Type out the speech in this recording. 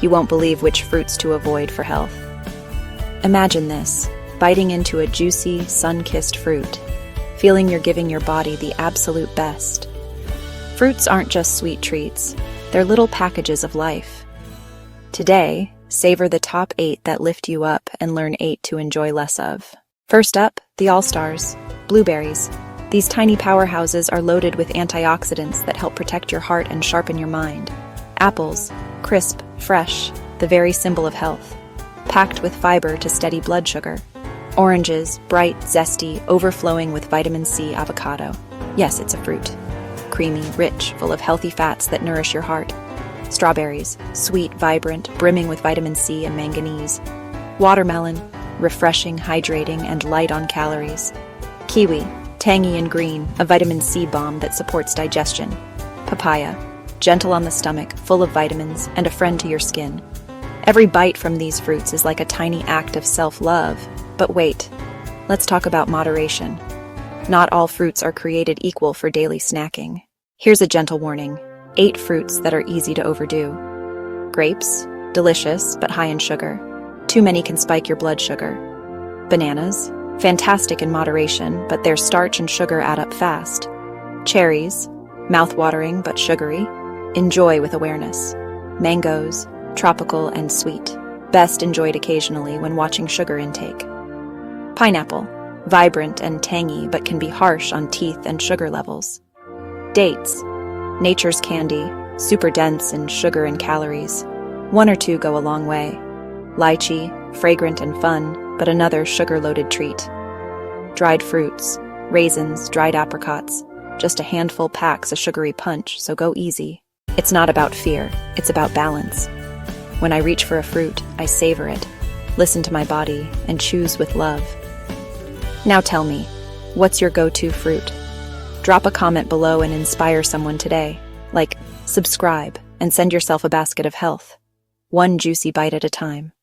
You won't believe which fruits to avoid for health. Imagine this, biting into a juicy, sun-kissed fruit, feeling you're giving your body the absolute best. Fruits aren't just sweet treats, they're little packages of life. Today, savor the top 8 that lift you up and learn 8 to enjoy less of. First up, the all-stars, blueberries. These tiny powerhouses are loaded with antioxidants that help protect your heart and sharpen your mind. Apples, crisp, fresh, the very symbol of health, packed with fiber to steady blood sugar. Oranges, bright, zesty, overflowing with vitamin C. Avocado. Yes, it's a fruit. Creamy, rich, full of healthy fats that nourish your heart. Strawberries, sweet, vibrant, brimming with vitamin C and manganese. Watermelon, refreshing, hydrating, and light on calories. Kiwi, tangy and green, a vitamin C bomb that supports digestion. Papaya, gentle on the stomach, full of vitamins, and a friend to your skin. Every bite from these fruits is like a tiny act of self-love. But wait, let's talk about moderation. Not all fruits are created equal for daily snacking. Here's a gentle warning: 8 fruits that are easy to overdo. Grapes, delicious but high in sugar. Too many can spike your blood sugar. Bananas, fantastic in moderation, but their starch and sugar add up fast. Cherries, mouth-watering but sugary. Enjoy with awareness. Mangoes, tropical and sweet. Best enjoyed occasionally when watching sugar intake. Pineapple, vibrant and tangy but can be harsh on teeth and sugar levels. Dates, nature's candy, super dense in sugar and calories. 1 or 2 go a long way. Lychee, fragrant and fun, but another sugar-loaded treat. Dried fruits, raisins, dried apricots. Just a handful packs a sugary punch, so go easy. It's not about fear, it's about balance. When I reach for a fruit, I savor it, listen to my body, and choose with love. Now tell me, what's your go-to fruit? Drop a comment below and inspire someone today. Like, subscribe, and send yourself a basket of health. One juicy bite at a time.